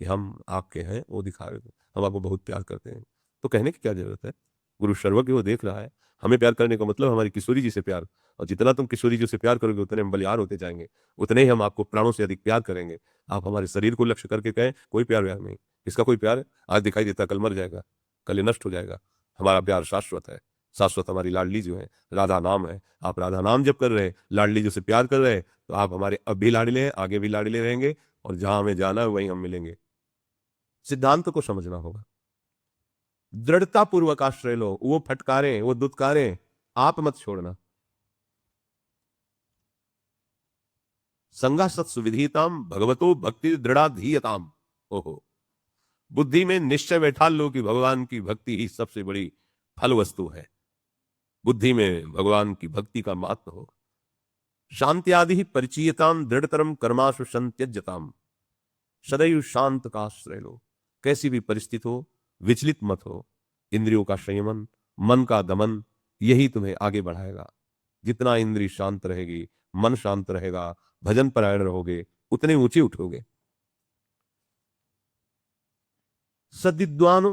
कि हम आपके हैं, वो दिखा रहे, हम आपको बहुत प्यार करते हैं, तो कहने की क्या जरूरत है। गुरु सर्वज्ञ, वो देख रहा है। हमें प्यार करने का मतलब हमारी किशोरी जी से प्यार, और जितना तुम किशोरी जी से प्यार करोगे उतने हम बलिहार होते जाएंगे, उतने ही हम आपको प्राणों से अधिक प्यार करेंगे। आप हमारे शरीर को लक्ष्य करके कहें कोई प्यार व्यार नहीं, इसका कोई प्यार आज दिखाई देता कल मर जाएगा, कल ये नष्ट हो जाएगा। हमारा प्यार शाश्वत है, शाश्वत हमारी लाडली जो है राधा नाम है। आप राधा नाम जब कर रहे, लाडली जो से प्यार कर रहे, तो आप हमारे अब भी लाडले हैं, आगे भी लाडले रहेंगे, और जहां हमें जाना है वहीं हम मिलेंगे। सिद्धांत को समझना होगा। दृढ़ता पूर्वक आश्रय लो, वो फटकारें वो दुत्कारें, आप मत छोड़ना। संगा सत सुविधीताम भगवतो भक्ति दृढ़ाधीयताम। ओहो, बुद्धि में निश्चय बैठा लो कि भगवान की भक्ति ही सबसे बड़ी फल वस्तु है। बुद्धि में भगवान की भक्ति का महत्व हो। शांति आदि परिचीयताम दृढ़तरम कर्माशु संत्यज्यताम। सदैव शांत का आश्रय लो, कैसी भी परिस्थिति हो विचलित मत हो। इंद्रियों का संयमन, मन का दमन, यही तुम्हें आगे बढ़ाएगा। जितना इंद्रिय शांत रहेगी, मन शांत रहेगा, भजन परायण रहोगे, उतने ऊंचे उठोगे। सद्विद्वान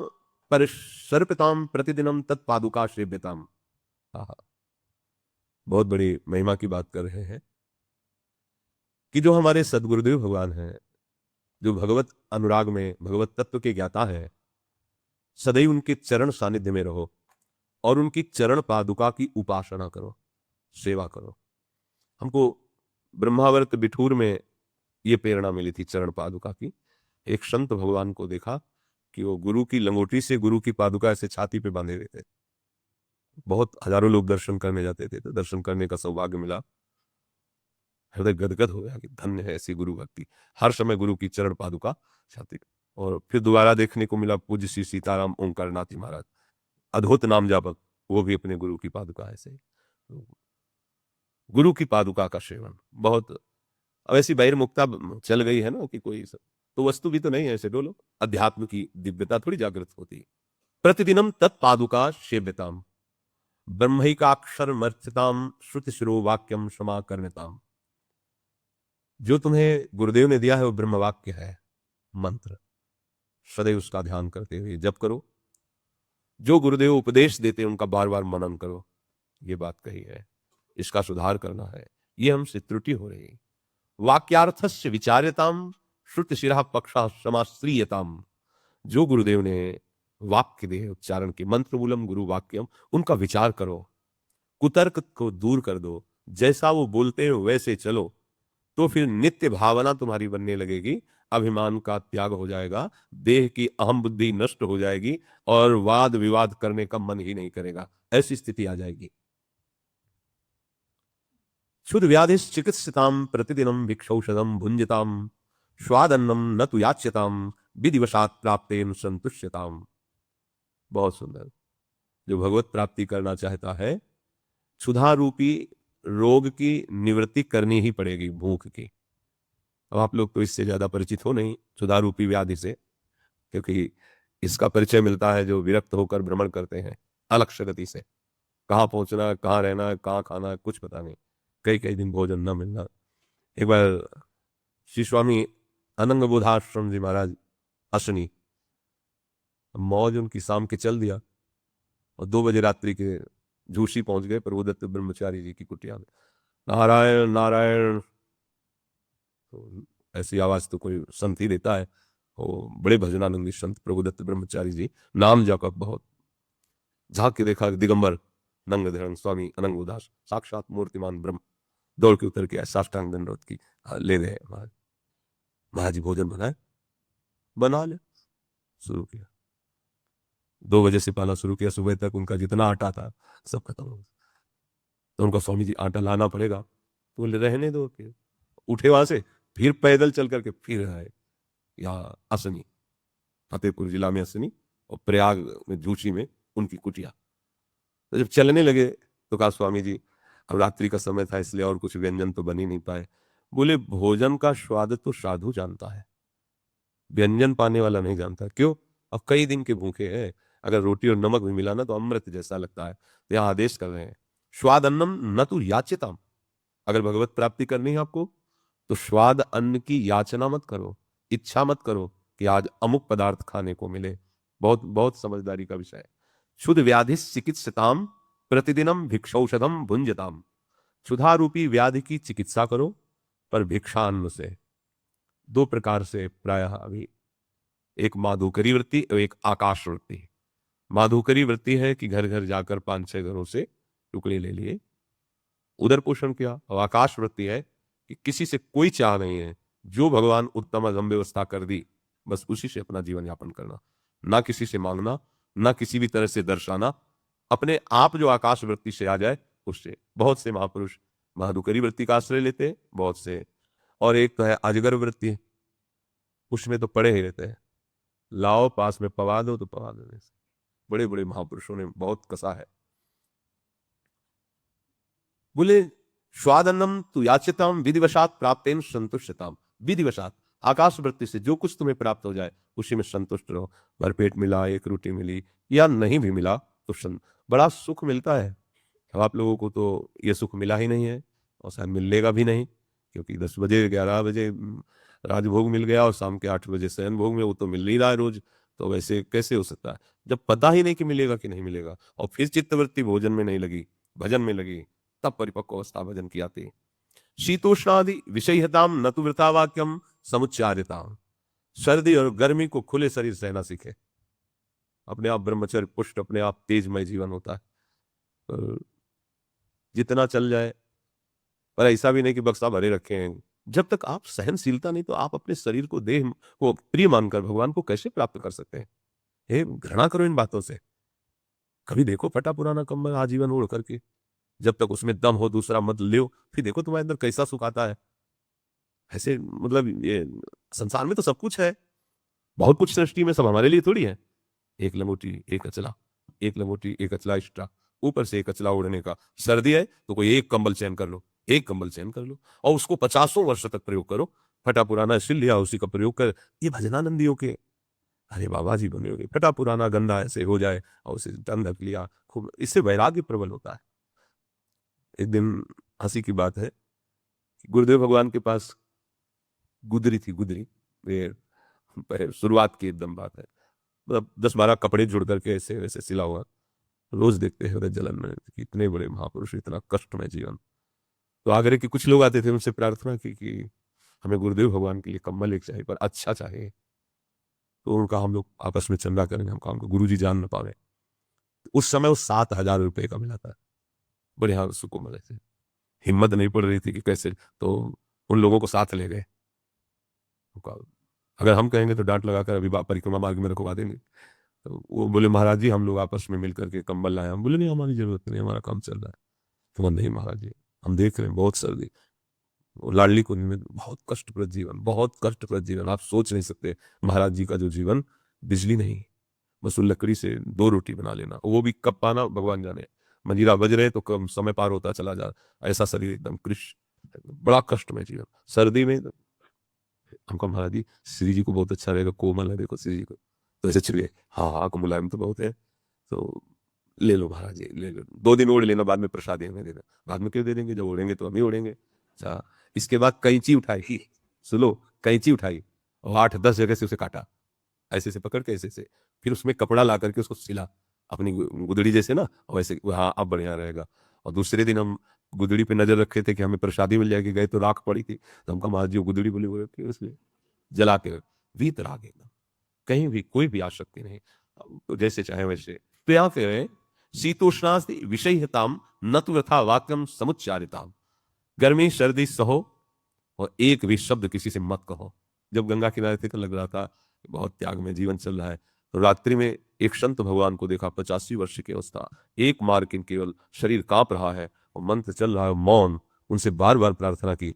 पर सर्पिताम प्रतिदिनम तत्पादुका सेव्यताम। बहुत बड़ी महिमा की बात कर रहे हैं कि जो हमारे सदगुरुदेव भगवान हैं, जो भगवत अनुराग में भगवत तत्व के ज्ञाता है, सदैव उनके चरण सानिध्य में रहो और उनकी चरण पादुका की उपासना करो, सेवा करो। हमको ब्रह्मावर्त बिठूर में ये प्रेरणा मिली थी चरण पादुका की। एक संत भगवान को देखा कि वो गुरु की लंगोटी से गुरु की पादुका ऐसे छाती पे बांधे हुए थे। बहुत हजारों लोग दर्शन करने जाते थे, तो दर्शन करने का सौभाग्य मिला। हृदय गदगद हो गया कि धन्य है ऐसी गुरु भक्ति, हर समय गुरु की चरण पादुका छाती। और फिर दोबारा देखने को मिला पूज्य श्री सीताराम ओंकार नाथी महाराज, अद्भुत नाम जापक, वो भी अपने गुरु की पादुका ऐसे। तो गुरु की पादुका का सेवन बहुत। अब ऐसी बहिर्मुखता चल गई है ना कि कोई सब, तो वस्तु भी तो नहीं है ऐसे डोलो, अध्यात्म की दिव्यता थोड़ी जागृत होती। प्रतिदिनम तत्पादुका सेव्यताम ब्रह्मैकाक्षर मर्त्यताम श्रुति शिरो वाक्यम क्षमा करनेताम। जो तुम्हें गुरुदेव ने दिया है वो ब्रह्म वाक्य है, मंत्र, सदैव उसका ध्यान करते हुए जप करो। जो गुरुदेव उपदेश देते हैं उनका बार बार मनन करो। ये बात कही है, इसका सुधार करना है, ये हमसे त्रुटि हो रही। वाक्यार्थस्य विचार्यताम श्रुति शिरा पक्षा समाश्रियताम। जो गुरुदेव ने वाक्य दे उच्चारण के, मंत्र मूलम गुरु वाक्यम, उनका विचार करो, कुतर्क को दूर कर दो, जैसा वो बोलते हैं वैसे चलो, तो फिर नित्य भावना तुम्हारी बनने लगेगी, अभिमान का त्याग हो जाएगा, देह की अहम बुद्धि नष्ट हो जाएगी और वाद विवाद करने का मन ही नहीं करेगा, ऐसी स्थिति आ जाएगी। क्षुद व्याधिश चिकित्सिताम प्रतिदिनम भिक्षौषधम भुंजताम स्वादन्नम न तु याच्यताम विधिवशात प्राप्तेन संतुष्यताम। बहुत सुंदर। जो भगवत प्राप्ति करना चाहता है, क्षुधा रूपी रोग की निवृत्ति करनी ही पड़ेगी, भूख की। अब आप लोग तो इससे ज्यादा परिचित हो नहीं क्षुधा रूपी व्याधि से, क्योंकि इसका परिचय मिलता है जो विरक्त होकर भ्रमण करते हैं अलक्ष्य गति से। कहाँ पहुंचना, कहाँ रहना, कहाँ खाना, कुछ पता नहीं, कई कई दिन भोजन न मिलना। एक बार श्री स्वामी अनंग बोधाश्रम जी महाराज अश्विनी, मौज उनकी शाम के चल दिया और 2 बजे रात्रि के झूसी पहुंच गए प्रभुदत्त ब्रह्मचारी जी की कुटिया में। नारायण नारायण, तो ऐसी आवाज तो कोई संत ही देता है। वो बड़े भजनानंदी संत प्रभुदत्त ब्रह्मचारी जी, नाम जाकर बहुत। झांक के देखा दिगंबर नंग धरण स्वामी अनंग उदास, साक्षात मूर्तिमान ब्रह्म। दौड़ के उतर के साष्टांग दंडवत की ले रहे महाराज। महाराज जी भोजन बनाए, बना ले, शुरू किया। 2 बजे से पाना शुरू किया, सुबह तक उनका जितना आटा था सब खत्म हो गया। तो उनका स्वामी जी आटा लाना पड़ेगा, तो बोले रहने दो। फिर उठे वहां से, फिर पैदल चल करके फिर आए यहाँ असनी, फतेहपुर जिला में असनी, और प्रयाग में झूसी में उनकी कुटिया। तो जब चलने लगे तो कहा स्वामी जी अब रात्रि का समय था इसलिए और कुछ व्यंजन तो बन ही नहीं पाए। बोले भोजन का स्वाद तो साधु जानता है, व्यंजन पाने वाला नहीं जानता। क्यों? अब कई दिन के भूखे हैं, अगर रोटी और नमक भी मिला ना तो अमृत जैसा लगता है। तो यहाँ आदेश कर रहे हैं स्वाद अन्नम न तु याचिताम। अगर भगवत प्राप्ति करनी है आपको तो स्वाद अन्न की याचना मत करो, इच्छा मत करो कि आज अमुक पदार्थ खाने को मिले। बहुत बहुत समझदारी का विषय है। शुद्ध व्याधि चिकित्सताम प्रतिदिनम भिक्षौषधम भुंजताम। क्षुधा रूपी व्याधि की चिकित्सा करो, पर भिक्षान्न से। 2 प्रकार से प्रायः अभी, एक माधुकरी वृत्ति और एक आकाश वृत्ति। माधुकरी वृत्ति है कि घर घर जाकर 5-6 घरों से टुकड़े ले लिए, उदर पोषण किया। और आकाश वृत्ति है कि किसी से कोई चाह नहीं है, जो भगवान उत्तम अधम व्यवस्था कर दी बस उसी से अपना जीवन यापन करना, ना किसी से मांगना, ना किसी भी तरह से दर्शाना, अपने आप जो आकाश वृत्ति से आ जाए उससे। बहुत से महापुरुष माधुकरी वृत्ति का आश्रय लेते हैं, बहुत से। और एक तो है अजगर वृत्ति, उसमें तो पड़े ही रहते हैं, लाओ पास में पवा दो तो पवा दो। बड़े बड़े महापुरुषों ने बहुत कसा है। बोले स्वादन्नम तु याचिताम विधिवशात प्राप्तेन संतुष्टताम। विधिवशात आकाश वृत्ति से जो कुछ तुम्हें प्राप्त हो जाए उसी में संतुष्ट रहो। भरपेट मिला, एक रोटी मिली या नहीं भी मिला तो बड़ा सुख मिलता है। अब आप लोगों को तो ये सुख मिला ही नहीं है और शायद मिलेगा भी नहीं, क्योंकि 10 बजे 11 बजे राजभोग मिल गया और शाम के 8 बजे शयन भोग में वो तो मिल नहीं रहा है रोज। तो वैसे कैसे हो सकता है जब पता ही नहीं कि मिलेगा कि नहीं मिलेगा। और फिर चित्तवृत्ति भोजन में नहीं लगी, भजन में लगी, तब परिपक्व अवस्था भजन की आती है। शीतोष्णादि विषयताम न तु वृथा वाक्यम समुच्चारिताम। सर्दी और गर्मी को खुले शरीर सहना सीखे। अपने आप ब्रह्मचर्य पुष्ट, अपने आप तेजमय जीवन होता है। तो जितना चल जाए, पर ऐसा भी नहीं कि बक्सा भरे रखे हैं। जब तक आप सहनशीलता नहीं तो आप अपने शरीर को, देह को प्रिय मानकर भगवान को कैसे प्राप्त कर सकते हैं? हे, घृणा करो इन बातों से। कभी देखो फटा पुराना कंबल आजीवन ओढ़ करके, जब तक उसमें दम हो दूसरा मत ले, फिर देखो तुम्हारे अंदर कैसा सुख आता है। ऐसे मतलब ये संसार में तो सब कुछ है, बहुत कुछ सृष्टि में, सब हमारे लिए थोड़ी है। एक लंगोटी एक अचला, एक लंगोटी एक अचला एक्स्ट्रा, ऊपर से एक अचला ओढ़ने का। सर्दी है तो कोई एक कंबल चयन कर लो, एक कंबल चयन कर लो और उसको 50 वर्ष तक प्रयोग करो। फटा पुराना सिल लिया, उसी का प्रयोग कर। ये भजनानंदियों के, अरे बाबा जी बने होगे, फटा पुराना गंदा ऐसे हो जाए और उसे टन ढक लिया खूब, इससे वैराग्य प्रबल होता है। एक दिन हंसी की बात है, गुरुदेव भगवान के पास गुदरी थी, गुदरी, ये शुरुआत की एकदम बात है, मतलब 10-12 कपड़े जुड़ करके ऐसे वैसे सिला हुआ। रोज देखते हैं हृदय जलन में कि इतने बड़े महापुरुष, इतना कष्टमय जीवन। तो आगरे के कुछ लोग आते थे, उनसे प्रार्थना की कि हमें गुरुदेव भगवान के लिए कम्बल एक चाहिए, पर अच्छा चाहिए। तो उनका हम लोग आपस में चंदा करेंगे, हम काम को गुरु जी जान न पावे। उस समय वो 7,000 रुपए का मिला था। बड़े हाँ सुकुमार थे, हिम्मत नहीं पड़ रही थी कि कैसे। तो उन लोगों को साथ ले गए। अगर हम कहेंगे तो डांट लगाकर अभी परिक्रमा मार्ग में रखवा देंगे। तो वो बोले महाराज जी हम लोग आपस में मिलकर के कंबल लाए। हम बोले नहीं हमारी जरूरत नहीं, हमारा काम चल रहा है। तो नहीं महाराज जी हम देख रहे हैं बहुत सर्दी। वो लाडली कुंज में बहुत कष्टप्रद जीवन, बहुत कष्टप्रद जीवन, आप सोच नहीं सकते। महाराज जी का जो जीवन, बिजली नहीं, बस वो लकड़ी से 2 रोटी बना लेना, वो भी कब पाना भगवान जाने। मंजीरा बज रहे तो कम समय पार होता चला जा, ऐसा शरीर एकदम कृष, बड़ा कष्ट में जीवन। सर्दी में हमको महाराज जी श्री जी को बहुत अच्छा रहेगा, कोमल है देखो श्री जी को, तो ऐसे छुए, हाँ हाँ को मुलायम तो बहुत है, तो ले लो महाराज जी ले लो, 2 दिन ओढ़ लेना, बाद में प्रसाद हमें देना। बाद में क्यों दे देंगे, जब ओढ़ेंगे तो हम ही ओढ़ेंगे। अच्छा, इसके बाद कैंची उठाई, सुनो, कैंची उठाई और 8-10 जगह से उसे काटा, ऐसे से पकड़ के ऐसे से, फिर उसमें कपड़ा ला करके उसको सिला अपनी गुदड़ी जैसे ना, वैसे हाँ अब बढ़िया रहेगा। और दूसरे दिन हम गुदड़ी पे नजर रखे थे कि हमें प्रसादी मिल जाएगी, गए तो राख पड़ी थी, तो हमका महाराज जी गुदड़ी बोली हुए कि उसमें जला के वीत राग एकदम, कहीं भी कोई भी आसक्ति नहीं, तो जैसे चाहे वैसे। तो यहाँ पे शीतोष्णास्ति विषयताम न तु यथा वाक्यम समुच्चारिताम, गर्मी सर्दी सहो और एक भी शब्द किसी से मत कहो। जब गंगा किनारे थे तो लग रहा था बहुत त्याग में जीवन चल रहा है, तो रात्रि में एक संत भगवान को देखा, 85 वर्ष की अवस्था, एक मार्किन केवल, शरीर कांप रहा है और मंत्र चल रहा है, मौन, उनसे बार बार प्रार्थना की,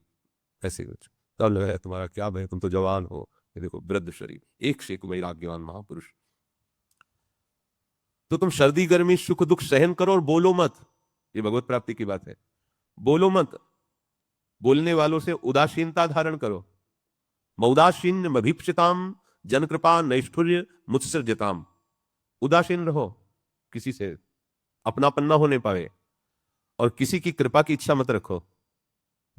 ऐसे कुछ। तब लगा तुम्हारा क्या भय, तुम तो जवान हो, ये देखो वृद्ध शरीर, एक से एक वैराग्यवान महापुरुष। तो तुम सर्दी गर्मी सुख दुख सहन करो और बोलो मत, ये भगवत प्राप्ति की बात है। बोलो मत, बोलने वालों से उदासीनता धारण करो। मौदासीन मभीप्सिताम जन कृपा नैष्ठुर्य मुत्सर्जताम, उदासीन रहो, किसी से अपनापन ना होने पाए, और किसी की कृपा की इच्छा मत रखो,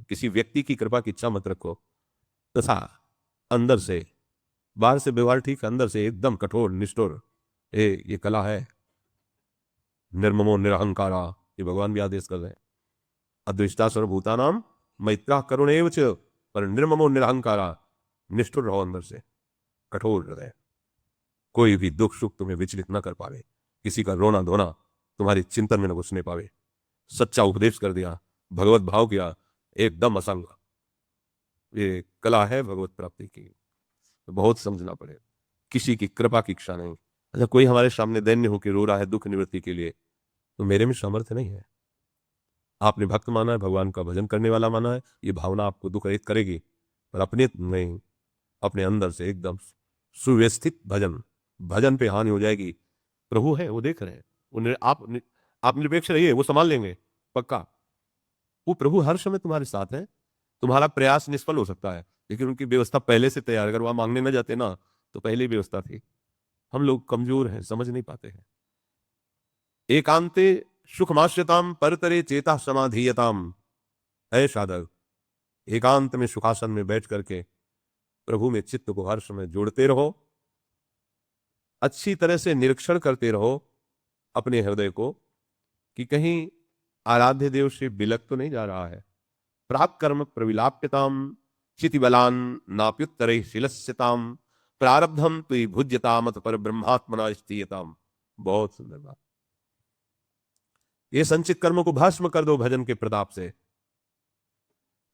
किसी व्यक्ति की कृपा की इच्छा मत रखो, तथा अंदर से, बाहर से व्यवहार ठीक, अंदर से एकदम कठोर निष्ठुर, ये कला है। निर्ममो निरहंकारा, ये भगवान भी आदेश कर रहे हैं। अद्विष्टा सर्वभूतानाम मैत्रा करुणेव च, पर निर्ममो निरहंकारा, निष्ठुर रहो अंदर से, कठोर हृदय, कोई भी दुख सुख तुम्हें विचलित न कर पावे, किसी का रोना धोना तुम्हारी चिंतन में न घुसने पावे। सच्चा उपदेश कर दिया, भगवत भाव किया, एकदम असंग, ये कला है भगवत प्राप्ति की, तो बहुत समझना पड़े। किसी की कृपा की इच्छा नहीं। अच्छा, कोई हमारे सामने दैन्य होकर रो रहा है दुख निवृत्ति के लिए, तो मेरे में सामर्थ्य नहीं है। आपने भक्त माना है, भगवान का भजन करने वाला माना है, ये भावना आपको दुख रहित करेगी, पर अपने नहीं, अपने अंदर से एकदम सुव्यवस्थित भजन, भजन पे हानि हो जाएगी। प्रभु है, वो देख रहे हैं, उन्हें आप निरपेक्ष रहिए, वो संभाल लेंगे पक्का। वो प्रभु हर समय तुम्हारे साथ है, तुम्हारा प्रयास निष्फल हो सकता है, लेकिन उनकी व्यवस्था पहले से तैयार, अगर वहां मांगने न जाते ना तो पहले ही व्यवस्था थी। हम लोग कमजोर हैं, समझ नहीं पाते हैं। एकांते सुखमाश्यताम परतरे चेता समाधीयताम, है साधक, एकांत में सुखासन में बैठ करके प्रभु में चित्त को हर समय जोड़ते रहो, अच्छी तरह से निरीक्षण करते रहो अपने हृदय को कि कहीं आराध्य देव से बिलक तो नहीं जा रहा है। प्राप्त कर्म प्रविलाप्यताम चितिबलान नाप्युत्तरे शिलस्यताम, प्रारब्धम तुई भुज्यताम अत पर ब्रह्मात्मना स्थियताम। बहुत सुंदर बात। ये संचित कर्मों को भस्म कर दो भजन के प्रताप से।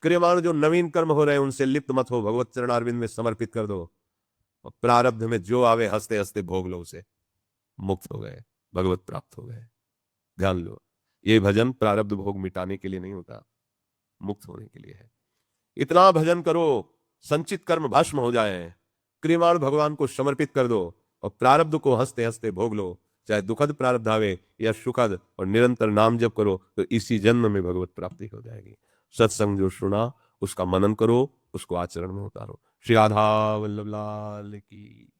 क्रियमान जो नवीन कर्म हो रहे हैं उनसे लिप्त मत हो, भगवत चरणारविंद में समर्पित कर दो, और प्रारब्ध में जो आवे हंसते हंसते भोग लो उसे, मुक्त हो गए, भगवत प्राप्त हो गए। ध्यान लो, ये भजन प्रारब्ध भोग मिटाने के लिए नहीं होता, मुक्त होने के लिए है। इतना भजन करो संचित कर्म भस्म हो जाए, क्रियमाण भगवान को समर्पित कर दो और प्रारब्ध को हंसते हंसते भोग लो, चाहे दुखद प्रारब्ध आवे या सुखद, और निरंतर नाम जप करो तो इसी जन्म में भगवत प्राप्ति हो जाएगी। सत्संग जो सुना उसका मनन करो, उसको आचरण में उतारो। श्री राधा वल्लभ लाल की।